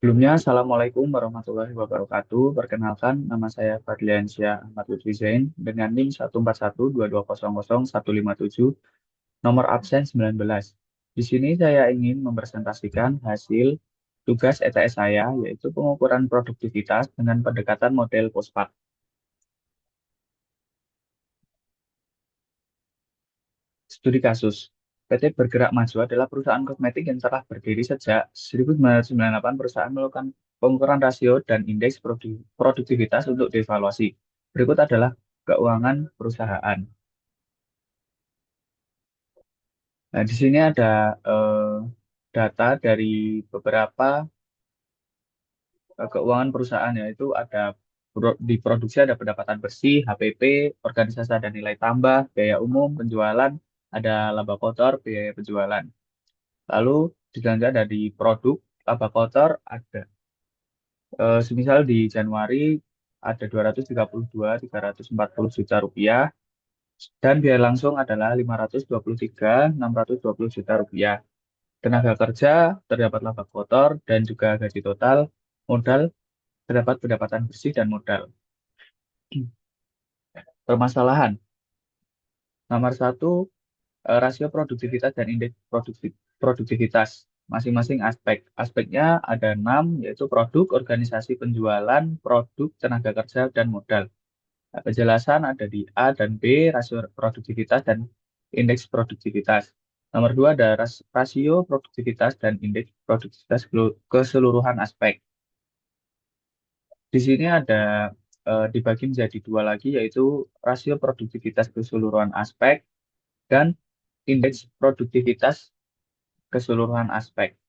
Sebelumnya, Assalamualaikum warahmatullahi wabarakatuh. Perkenalkan, nama saya Fadliansyah Ahmad Lutfi Zain dengan NIM 14122000157, nomor absen 19. Di sini saya ingin mempresentasikan hasil tugas ETS saya, yaitu pengukuran produktivitas dengan pendekatan model POSPAT. Studi kasus. PT Bergerak Maju adalah perusahaan kosmetik yang telah berdiri sejak 1998. Perusahaan melakukan pengukuran rasio dan indeks produktivitas untuk dievaluasi. Berikut adalah keuangan perusahaan. Nah, di sini ada data dari beberapa keuangan perusahaan, yaitu ada di produksi ada pendapatan bersih, HPP, organisasi ada nilai tambah, biaya umum, penjualan, ada laba kotor, biaya penjualan. Lalu di belanja ada di produk, laba kotor ada. Semisal di Januari ada 232.340 juta rupiah dan biaya langsung adalah 523.620 juta rupiah. Tenaga kerja terdapat laba kotor dan juga gaji total, modal terdapat pendapatan bersih dan modal. Permasalahan nomor satu, rasio produktivitas dan indeks produktivitas masing-masing aspek. Aspeknya ada 6, yaitu produk, organisasi penjualan, produk, tenaga kerja, dan modal. Nah, penjelasan ada di A dan B, rasio produktivitas dan indeks produktivitas. Nomor 2 ada rasio produktivitas dan indeks produktivitas keseluruhan aspek. Di sini ada dibagi menjadi dua lagi, yaitu rasio produktivitas keseluruhan aspek dan indeks produktivitas keseluruhan aspek.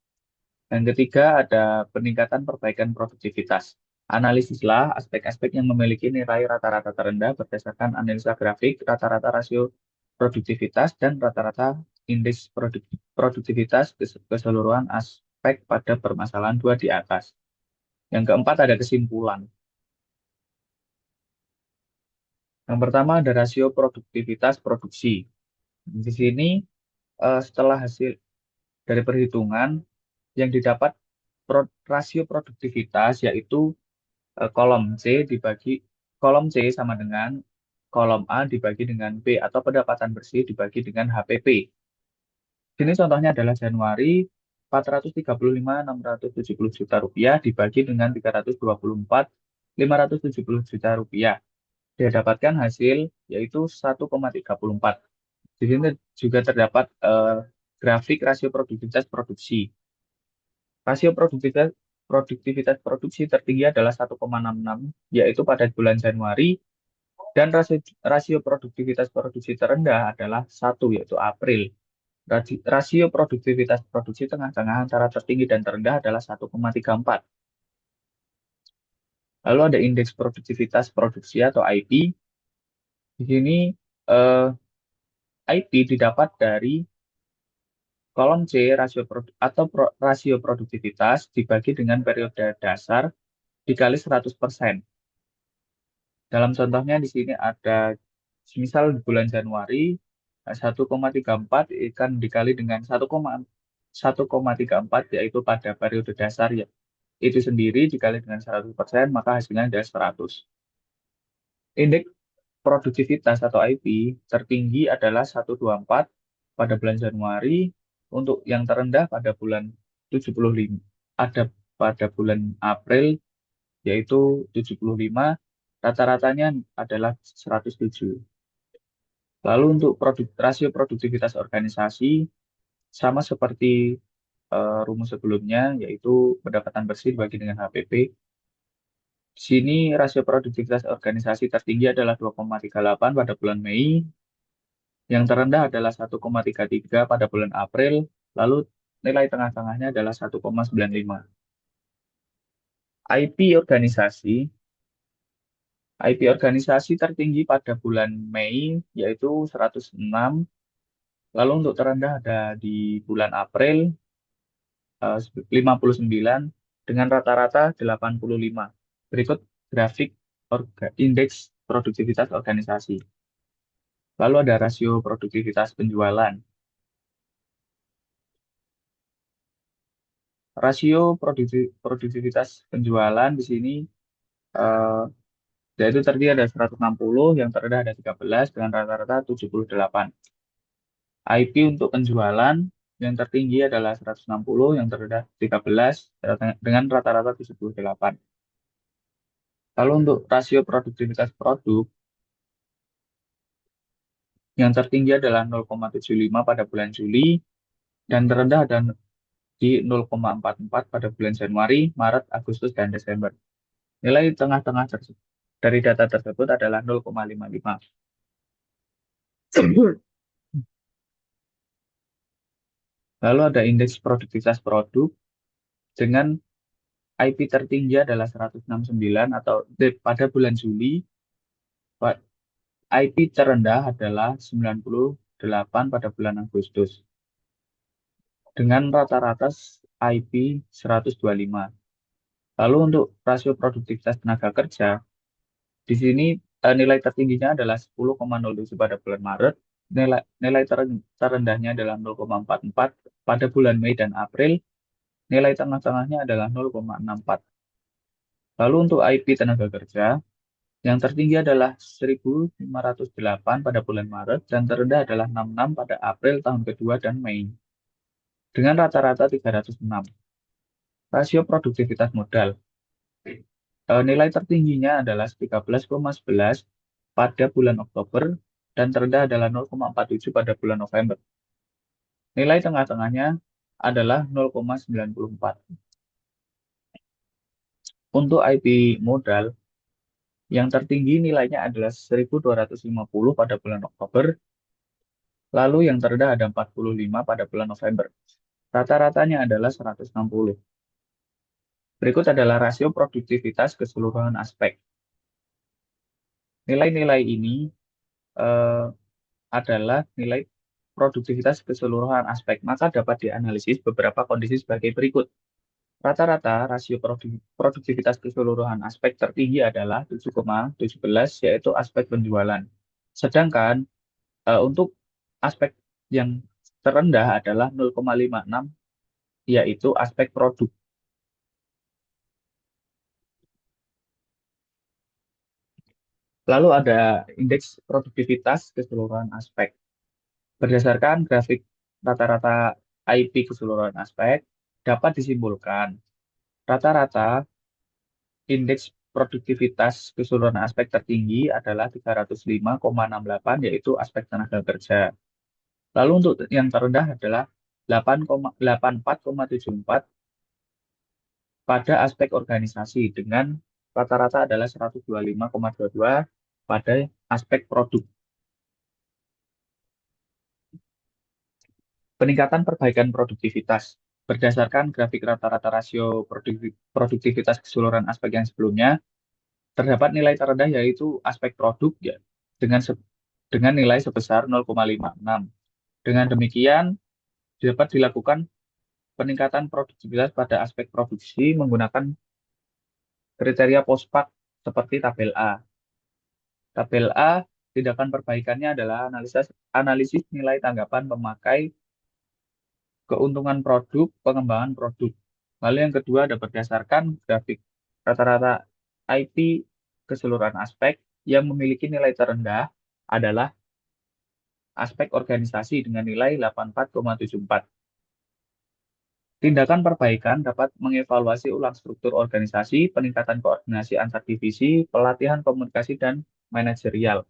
Dan ketiga ada peningkatan perbaikan produktivitas. Analisislah aspek-aspek yang memiliki nilai rata-rata terendah berdasarkan analisa grafik, rata-rata rasio produktivitas, dan rata-rata indeks produktivitas keseluruhan aspek pada permasalahan dua di atas. Yang keempat ada kesimpulan. Yang pertama ada rasio produktivitas produksi. Di sini setelah hasil dari perhitungan yang didapat rasio produktivitas yaitu kolom C dibagi kolom C sama dengan kolom A dibagi dengan B atau pendapatan bersih dibagi dengan HPP. Sini contohnya adalah Januari 435.670 juta rupiah dibagi dengan 324.570 juta rupiah. Dia dapatkan hasil yaitu 1,34. Di sini juga terdapat grafik rasio produktivitas produksi. Rasio produktivitas produksi tertinggi adalah 1,66, yaitu pada bulan Januari, dan rasio produktivitas produksi terendah adalah 1, yaitu April. Rasio produktivitas produksi tengah-tengah antara tertinggi dan terendah adalah 1,34. Lalu ada indeks produktivitas produksi atau IP. Di sini eh, IP didapat dari kolom C rasio produktivitas dibagi dengan periode dasar dikali 100%. Dalam contohnya di sini ada, misal di bulan Januari 1,34 ikan dikali dengan 1,34, yaitu pada periode dasar ya. Itu sendiri dikali dengan 100%, maka hasilnya adalah 100. Indeks produktivitas atau IP tertinggi adalah 124 pada bulan Januari, untuk yang terendah pada bulan 75 ada pada bulan April yaitu 75, rata-ratanya adalah 107. Lalu untuk rasio produktivitas organisasi sama seperti rumus sebelumnya, yaitu pendapatan bersih dibagi dengan HPP. Di sini rasio produktivitas organisasi tertinggi adalah 2,38 pada bulan Mei, yang terendah adalah 1,33 pada bulan April, lalu nilai tengah-tengahnya adalah 1,95. IP organisasi IP organisasi tertinggi pada bulan Mei yaitu 106, lalu untuk terendah ada di bulan April 59 dengan rata-rata 85. Berikut grafik indeks produktivitas organisasi. Lalu ada rasio produktivitas penjualan. Rasio produktivitas penjualan di sini eh, yaitu terdiri ada 160, yang terendah ada 13 dengan rata-rata 78. IP untuk penjualan yang tertinggi adalah 160, yang terendah 13 dengan rata-rata 78. Lalu untuk rasio produktivitas produk yang tertinggi adalah 0,75 pada bulan Juli dan terendah ada di 0,44 pada bulan Januari, Maret, Agustus, dan Desember. Nilai tengah-tengah dari data tersebut adalah 0,55. Lalu ada indeks produktivitas produk dengan IP tertinggi adalah 169 atau pada bulan Juli, IP terendah adalah 98 pada bulan Agustus dengan rata-rata IP 125. Lalu untuk rasio produktivitas tenaga kerja, di sini nilai tertingginya adalah 10,07 pada bulan Maret, nilai terendahnya adalah 0,44 pada bulan Mei dan April, nilai tengah-tengahnya adalah 0,64. Lalu untuk IP tenaga kerja, yang tertinggi adalah 1.508 pada bulan Maret dan terendah adalah 66 pada April tahun kedua dan Mei, dengan rata-rata 306. Rasio produktivitas modal. Nilai tertingginya adalah 13,11 pada bulan Oktober dan terendah adalah 0,47 pada bulan November. Nilai tengah-tengahnya adalah 0,94. Untuk IP modal, yang tertinggi nilainya adalah 1.250 pada bulan Oktober, lalu yang terendah ada 45 pada bulan November. Rata-ratanya adalah 160. Berikut adalah rasio produktivitas keseluruhan aspek. Nilai-nilai ini eh, adalah nilai produktivitas keseluruhan aspek, maka dapat dianalisis beberapa kondisi sebagai berikut. Rata-rata rasio produktivitas keseluruhan aspek tertinggi adalah 7,17, yaitu aspek penjualan. Sedangkan untuk aspek yang terendah adalah 0,56, yaitu aspek produk. Lalu ada indeks produktivitas keseluruhan aspek. Berdasarkan grafik rata-rata IP keseluruhan aspek, dapat disimpulkan rata-rata indeks produktivitas keseluruhan aspek tertinggi adalah 305,68, yaitu aspek tenaga kerja. Lalu untuk yang terendah adalah 84,74 pada aspek organisasi dengan rata-rata adalah 125,22 pada aspek produk. Peningkatan perbaikan produktivitas. Berdasarkan grafik rata-rata rasio produktivitas keseluruhan aspek yang sebelumnya, terdapat nilai terendah yaitu aspek produk ya, dengan dengan nilai sebesar 0,56. Dengan demikian, dapat dilakukan peningkatan produktivitas pada aspek produksi menggunakan kriteria pospak seperti tabel A. Tabel A, tindakan perbaikannya adalah analisis nilai tanggapan pemakai, keuntungan produk, pengembangan produk. Lalu yang kedua ada berdasarkan grafik rata-rata IP keseluruhan aspek yang memiliki nilai terendah adalah aspek organisasi dengan nilai 84,74. Tindakan perbaikan dapat mengevaluasi ulang struktur organisasi, peningkatan koordinasi antar divisi, pelatihan komunikasi, dan manajerial.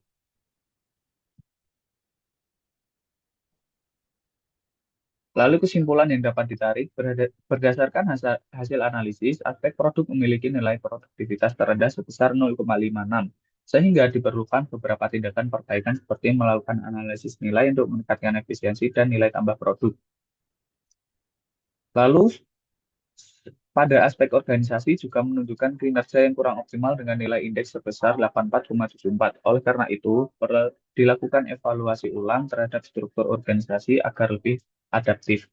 Lalu kesimpulan yang dapat ditarik berdasarkan hasil analisis, aspek produk memiliki nilai produktivitas terendah sebesar 0,56, sehingga diperlukan beberapa tindakan perbaikan seperti melakukan analisis nilai untuk meningkatkan efisiensi dan nilai tambah produk. Lalu pada aspek organisasi juga menunjukkan kinerja yang kurang optimal dengan nilai indeks sebesar 84,74. Oleh karena itu, perlu dilakukan evaluasi ulang terhadap struktur organisasi agar lebih adaptif.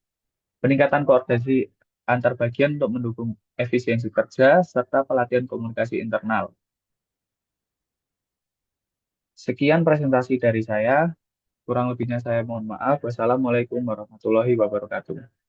Peningkatan koordinasi antar bagian untuk mendukung efisiensi kerja, serta pelatihan komunikasi internal. Sekian presentasi dari saya. Kurang lebihnya saya mohon maaf. Wassalamualaikum warahmatullahi wabarakatuh.